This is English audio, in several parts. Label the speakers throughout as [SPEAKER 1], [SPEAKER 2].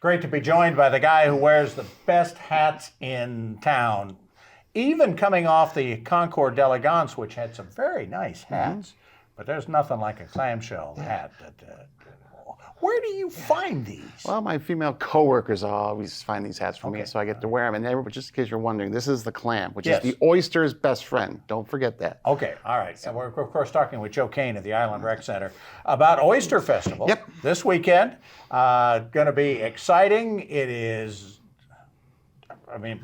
[SPEAKER 1] Great to be joined by the guy who wears the best hats in town. Even coming off the Concord d'Elegance, which had some very nice hats, but there's nothing like a clamshell hat. Where do you find these?
[SPEAKER 2] Well, my female coworkers always find these hats for me, so I get to wear them. And just in case you're wondering, this is the clam, which is the oyster's best friend. Don't forget that.
[SPEAKER 1] Okay, all right. So we're, of course, talking with Joe Cain at the Island Rec Center about Oyster Festival.
[SPEAKER 2] Yep.
[SPEAKER 1] This weekend. Going to be exciting. It is, I mean,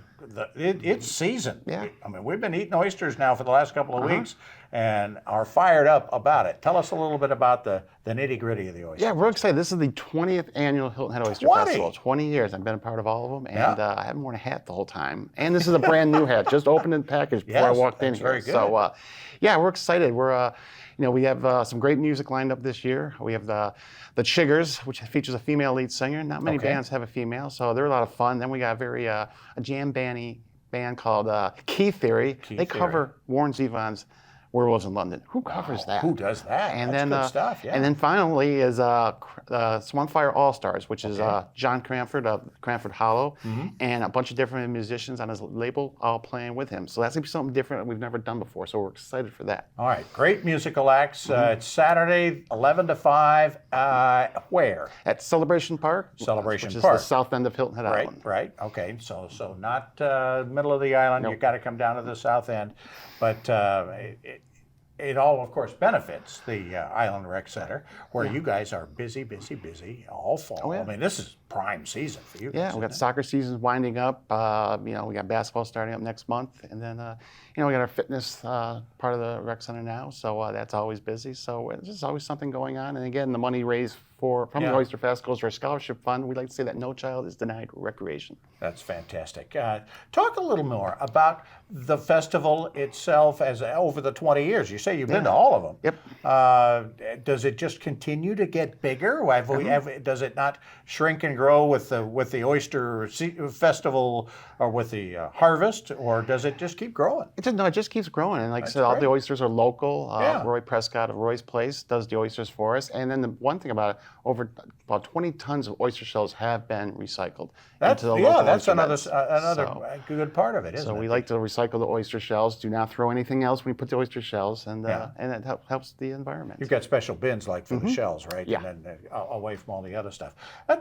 [SPEAKER 1] it's season.
[SPEAKER 2] Yeah.
[SPEAKER 1] I mean, we've been eating oysters now for the last couple of weeks and are fired up about it. Tell us a little bit about the nitty-gritty of the oyster.
[SPEAKER 2] Yeah, we're excited. This is the 20th annual Hilton Head Oyster Festival. 20 years. I've been a part of all of them, and I haven't worn a hat the whole time. And this is a brand new hat, just opened in the package before I walked in here.
[SPEAKER 1] Very good.
[SPEAKER 2] So, yeah, we're excited. We're, we have some great music lined up this year. We have the Chiggers, which features a female lead singer. Not many bands have a female, so they're a lot of fun. Then we got a jam band called Key Theory. They cover Warren Zevon's Werewolves in London. Who covers that?
[SPEAKER 1] Who does that?
[SPEAKER 2] And
[SPEAKER 1] That's
[SPEAKER 2] then
[SPEAKER 1] good stuff. Yeah.
[SPEAKER 2] And then finally is Swampfire All Stars, which is John Cranford of Cranford Hollow, and a bunch of different musicians on his label all playing with him. So that's gonna be something different that we've never done before. So we're excited for that.
[SPEAKER 1] All right, great musical acts. It's Saturday, 11 to 5. Where?
[SPEAKER 2] At Celebration Park.
[SPEAKER 1] Celebration
[SPEAKER 2] which
[SPEAKER 1] Park.
[SPEAKER 2] is the south end of Hilton Head Island.
[SPEAKER 1] Right. Okay. So not middle of the island.
[SPEAKER 2] Nope.
[SPEAKER 1] You got to come down to the south end, but it all, of course, benefits the Island Rec Center, where you guys are busy all fall.
[SPEAKER 2] Oh, yeah.
[SPEAKER 1] I mean, this is prime season for you.
[SPEAKER 2] Yeah, we got soccer seasons winding up. We got basketball starting up next month, and then we got our fitness part of the rec center now, so that's always busy. So there's always something going on. And again, the money raised from the Oyster Fest goes to our scholarship fund. We like to say that no child is denied recreation. That's
[SPEAKER 1] fantastic. Talk a little more about the festival itself as over the 20 years. You say you've been to all of them.
[SPEAKER 2] Yep.
[SPEAKER 1] Does it just continue to get bigger? Does it not shrink and grow with the Oyster Festival or with the harvest, or does it just keep growing?
[SPEAKER 2] It just keeps growing. And like I said, all the oysters are local. Roy Prescott of Roy's Place does the oysters for us. And then the one thing about it, about 20 tons of oyster shells have been recycled.
[SPEAKER 1] That's another good part of it, isn't it?
[SPEAKER 2] So we like to recycle the oyster shells. Do not throw anything else when you put the oyster shells, and it helps the environment.
[SPEAKER 1] You've got special bins like for the shells, right?
[SPEAKER 2] Yeah.
[SPEAKER 1] And then away from all the other stuff.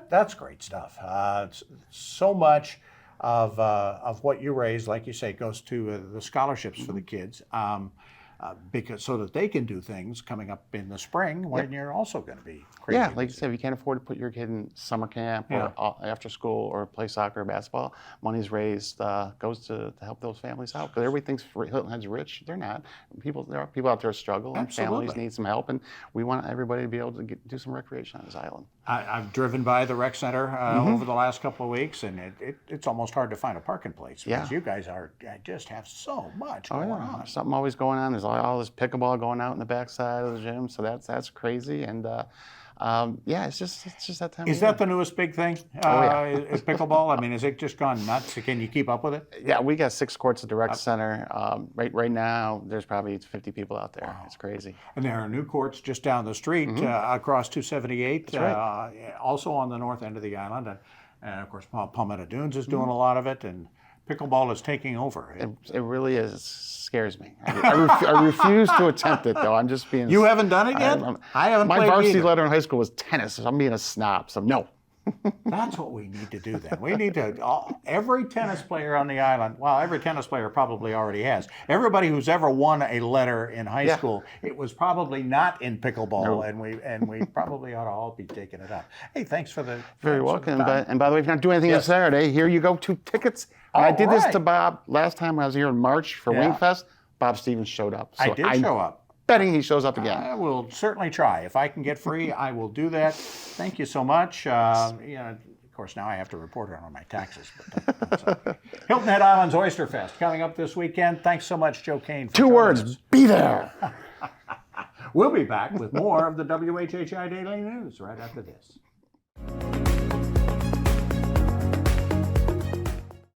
[SPEAKER 1] That's great stuff. So much of what you raise, like you say, goes to the scholarships for the kids. Because so that they can do things coming up in the spring when you're also going to be crazy.
[SPEAKER 2] Yeah, like you said, if you can't afford to put your kid in summer camp or after school or play soccer or basketball, money's raised goes to help those families out. Because everybody thinks Hilton Head's rich. They're not. There are people out there struggle, and families need some help, and we want everybody to be able to do some recreation on this island.
[SPEAKER 1] I've driven by the rec center over the last couple of weeks, and it's almost hard to find a parking place because you guys just have so much going on.
[SPEAKER 2] Something always going on. There's all this pickleball going out in the backside of the gym, so that's crazy. And it's just that time.
[SPEAKER 1] Is that the newest big thing? Is pickleball? I mean, has it just gone nuts? Can you keep up with it?
[SPEAKER 2] Yeah, we got 6 courts at the rec center. Right now, there's probably 50 people out there. Wow. It's crazy. And
[SPEAKER 1] there are new courts just down the street across 278.
[SPEAKER 2] That's right.
[SPEAKER 1] Also on the north end of the island, and of course Palmetto Dunes is doing a lot of it, and pickleball is taking over.
[SPEAKER 2] It really is. It scares me. I refuse to attempt it, though. I'm just being...
[SPEAKER 1] You haven't done it yet? I haven't played
[SPEAKER 2] My varsity
[SPEAKER 1] either.
[SPEAKER 2] letter in high school was tennis, so I'm being a snob, so no.
[SPEAKER 1] That's what we need to do then. We need to, every tennis player on the island, well, every tennis player probably already has. Everybody who's ever won a letter in high school, it was probably not in pickleball, and we probably ought to all be taking it up. Hey, thanks for the...
[SPEAKER 2] Very welcome. And by the way, if you're not doing anything on Saturday, here you go, 2 tickets. I did this to Bob last time I was here in March for Wingfest. Bob Stevens showed up. So
[SPEAKER 1] I did show up.
[SPEAKER 2] Betting he shows up again.
[SPEAKER 1] I will certainly try. If I can get free, I will do that. Thank you so much. Of course, now I have to report on my taxes. But that's okay. Hilton Head Island's Oyster Fest coming up this weekend. Thanks so much, Joe Cain. For
[SPEAKER 2] 2 words, be there.
[SPEAKER 1] We'll be back with more of the WHHI Daily News right after this.